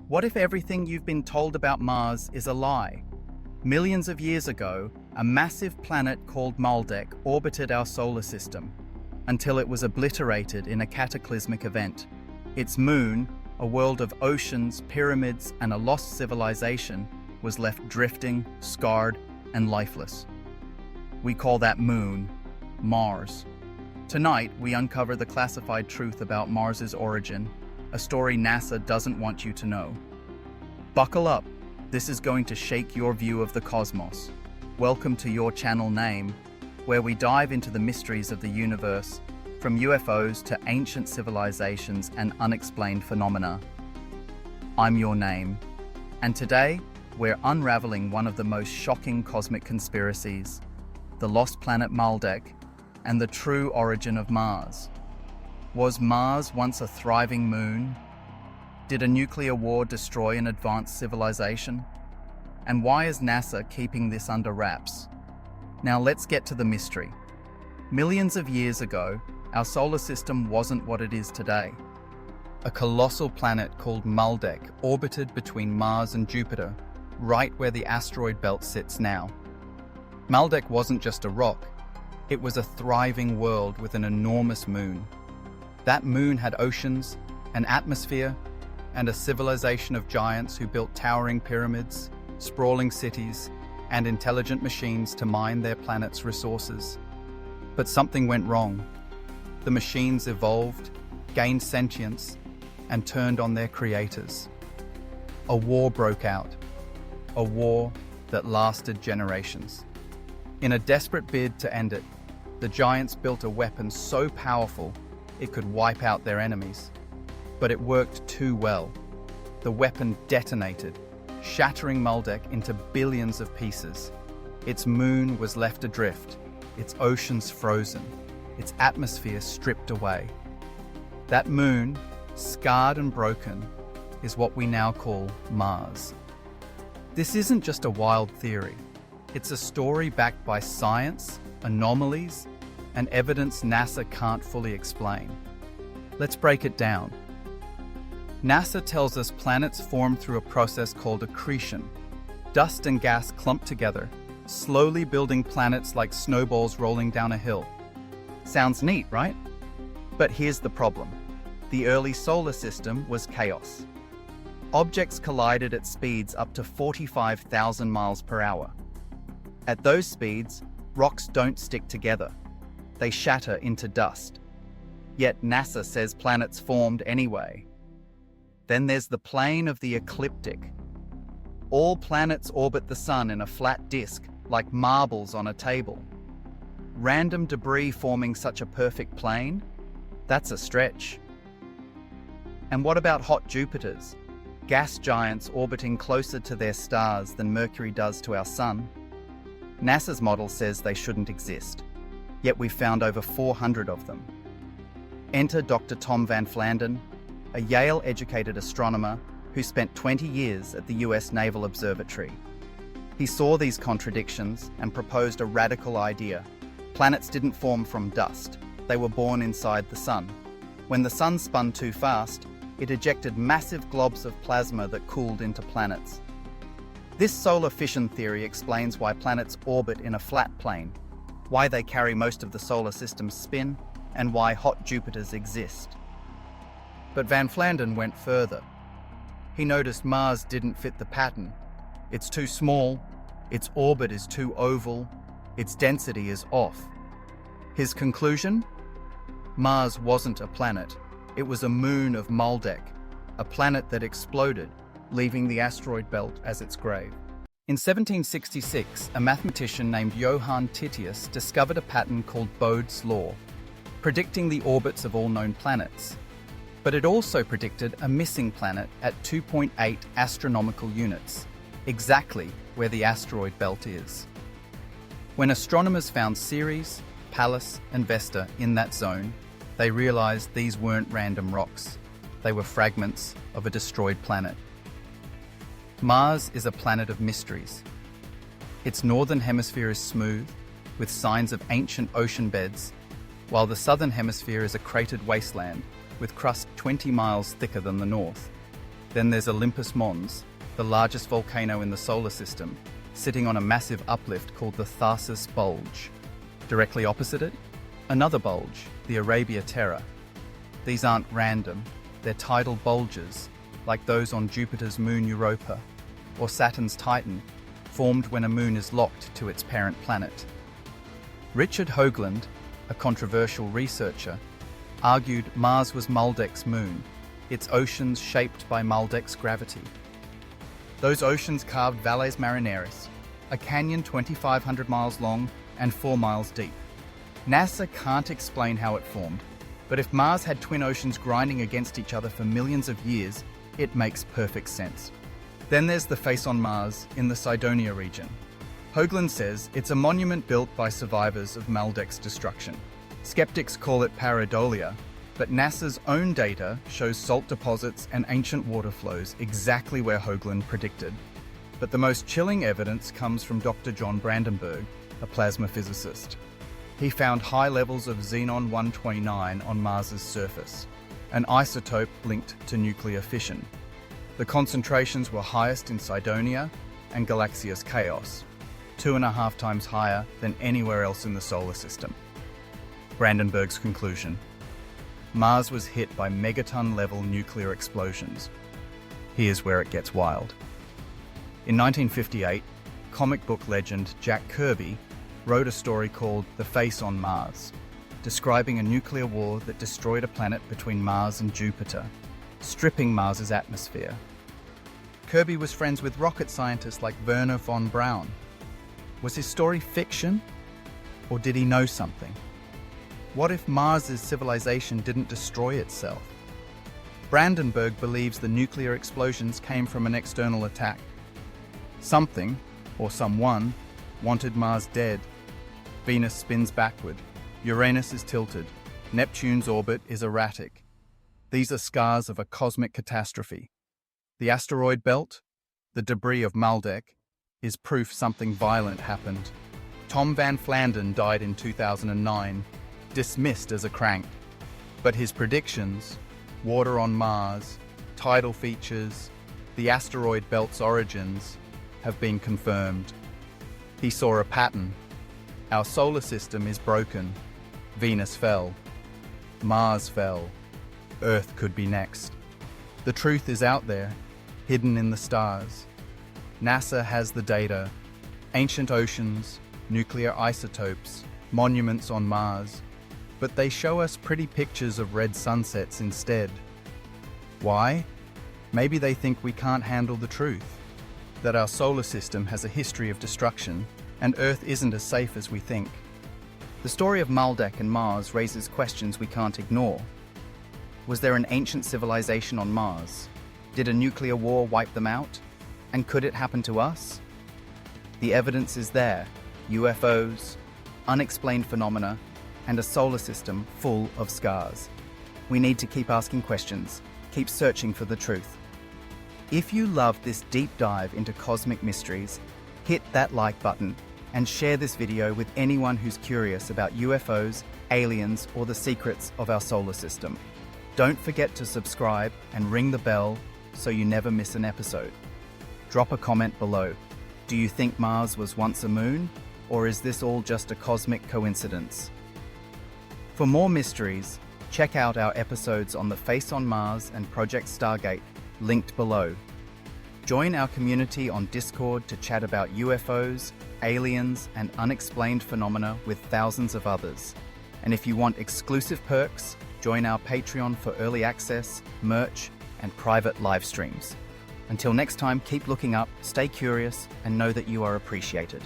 What if everything you've been told about Mars is a lie? Millions of years ago, a massive planet called Maldek orbited our solar system until it was obliterated in a cataclysmic event. Its moon, a world of oceans, pyramids, and a lost civilization, was left drifting, scarred, and lifeless. We call that moon Mars. Tonight, we uncover the classified truth about Mars's origin, a story NASA doesn't want you to know. Buckle up, this is going to shake your view of the cosmos. Welcome to your channel name, where we dive into the mysteries of the universe, from UFOs to ancient civilizations and unexplained phenomena. I'm your name, and today, we're unraveling one of the most shocking cosmic conspiracies, the lost planet Maldek, and the true origin of Mars. Was Mars once a thriving moon? Did a nuclear war destroy an advanced civilization? And why is NASA keeping this under wraps? Now let's get to the mystery. Millions of years ago, our solar system wasn't what it is today. A colossal planet called Maldek orbited between Mars and Jupiter, right where the asteroid belt sits now. Maldek wasn't just a rock, it was a thriving world with an enormous moon. That moon had oceans, an atmosphere, and a civilization of giants who built towering pyramids, sprawling cities, and intelligent machines to mine their planet's resources. But something went wrong. The machines evolved, gained sentience, and turned on their creators. A war broke out, a war that lasted generations. In a desperate bid to end it, the giants built a weapon so powerful it could wipe out their enemies. But it worked too well. The weapon detonated, shattering Maldek into billions of pieces. Its moon was left adrift, its oceans frozen, its atmosphere stripped away. That moon, scarred and broken, is what we now call Mars. This isn't just a wild theory. It's a story backed by science, anomalies, and evidence NASA can't fully explain. Let's break it down. NASA tells us planets form through a process called accretion. Dust and gas clump together, slowly building planets like snowballs rolling down a hill. Sounds neat, right? But here's the problem. The early solar system was chaos. Objects collided at speeds up to 45,000 miles per hour. At those speeds, rocks don't stick together. They shatter into dust. Yet NASA says planets formed anyway. Then there's the plane of the ecliptic. All planets orbit the sun in a flat disk, like marbles on a table. Random debris forming such a perfect plane? That's a stretch. And what about hot Jupiters? Gas giants orbiting closer to their stars than Mercury does to our sun? NASA's model says they shouldn't exist. Yet we've found over 400 of them. Enter Dr. Tom Van Flandern, a Yale-educated astronomer who spent 20 years at the US Naval Observatory. He saw these contradictions and proposed a radical idea. Planets didn't form from dust. They were born inside the sun. When the sun spun too fast, it ejected massive globs of plasma that cooled into planets. This solar fission theory explains why planets orbit in a flat plane, why they carry most of the solar system's spin, and why hot Jupiters exist. But Van Flandern went further. He noticed Mars didn't fit the pattern. It's too small, its orbit is too oval, its density is off. His conclusion? Mars wasn't a planet. It was a moon of Maldek, a planet that exploded, leaving the asteroid belt as its grave. In 1766, a mathematician named Johann Titius discovered a pattern called Bode's law, predicting the orbits of all known planets. But it also predicted a missing planet at 2.8 astronomical units, exactly where the asteroid belt is. When astronomers found Ceres, Pallas, and Vesta in that zone, they realized these weren't random rocks. They were fragments of a destroyed planet. Mars is a planet of mysteries. Its northern hemisphere is smooth, with signs of ancient ocean beds, while the southern hemisphere is a cratered wasteland with crust 20 miles thicker than the north. Then there's Olympus Mons, the largest volcano in the solar system, sitting on a massive uplift called the Tharsis Bulge. Directly opposite it, another bulge, the Arabia Terra. These aren't random, they're tidal bulges, like those on Jupiter's moon Europa, or Saturn's Titan, formed when a moon is locked to its parent planet. Richard Hoagland, a controversial researcher, argued Mars was Maldek's moon, its oceans shaped by Maldek's gravity. Those oceans carved Valles Marineris, a canyon 2,500 miles long and 4 miles deep. NASA can't explain how it formed, but if Mars had twin oceans grinding against each other for millions of years, it makes perfect sense. Then there's the face on Mars in the Cydonia region. Hoagland says it's a monument built by survivors of Maldek's destruction. Skeptics call it pareidolia, but NASA's own data shows salt deposits and ancient water flows exactly where Hoagland predicted. But the most chilling evidence comes from Dr. John Brandenburg, a plasma physicist. He found high levels of xenon-129 on Mars's surface, an isotope linked to nuclear fission. The concentrations were highest in Cydonia and Galaxia's Chaos, 2.5 times higher than anywhere else in the solar system. Brandenburg's conclusion: Mars was hit by megaton-level nuclear explosions. Here's where it gets wild. In 1958, comic book legend Jack Kirby wrote a story called The Face on Mars, describing a nuclear war that destroyed a planet between Mars and Jupiter, stripping Mars's atmosphere. Kirby was friends with rocket scientists like Wernher von Braun. Was his story fiction, or did he know something? What if Mars's civilization didn't destroy itself? Brandenburg believes the nuclear explosions came from an external attack. Something, or someone, wanted Mars dead. Venus spins backward. Uranus is tilted. Neptune's orbit is erratic. These are scars of a cosmic catastrophe. The asteroid belt, the debris of Maldek, is proof something violent happened. Tom Van Flandern died in 2009, dismissed as a crank. But his predictions, water on Mars, tidal features, the asteroid belt's origins, have been confirmed. He saw a pattern. Our solar system is broken. Venus fell. Mars fell. Earth could be next. The truth is out there, hidden in the stars. NASA has the data. Ancient oceans, nuclear isotopes, monuments on Mars. But they show us pretty pictures of red sunsets instead. Why? Maybe they think we can't handle the truth. That our solar system has a history of destruction, and Earth isn't as safe as we think. The story of Maldek and Mars raises questions we can't ignore. Was there an ancient civilization on Mars? Did a nuclear war wipe them out? And could it happen to us? The evidence is there: UFOs, unexplained phenomena, and a solar system full of scars. We need to keep asking questions, keep searching for the truth. If you love this deep dive into cosmic mysteries, hit that like button and share this video with anyone who's curious about UFOs, aliens, or the secrets of our solar system. Don't forget to subscribe and ring the bell so you never miss an episode. Drop a comment below. Do you think Mars was once a moon, or is this all just a cosmic coincidence? For more mysteries, check out our episodes on The Face on Mars and Project Stargate, linked below. Join our community on Discord to chat about UFOs, aliens, and unexplained phenomena with thousands of others. And if you want exclusive perks, join our Patreon for early access, merch, and private live streams. Until next time, keep looking up, stay curious, and know that you are appreciated.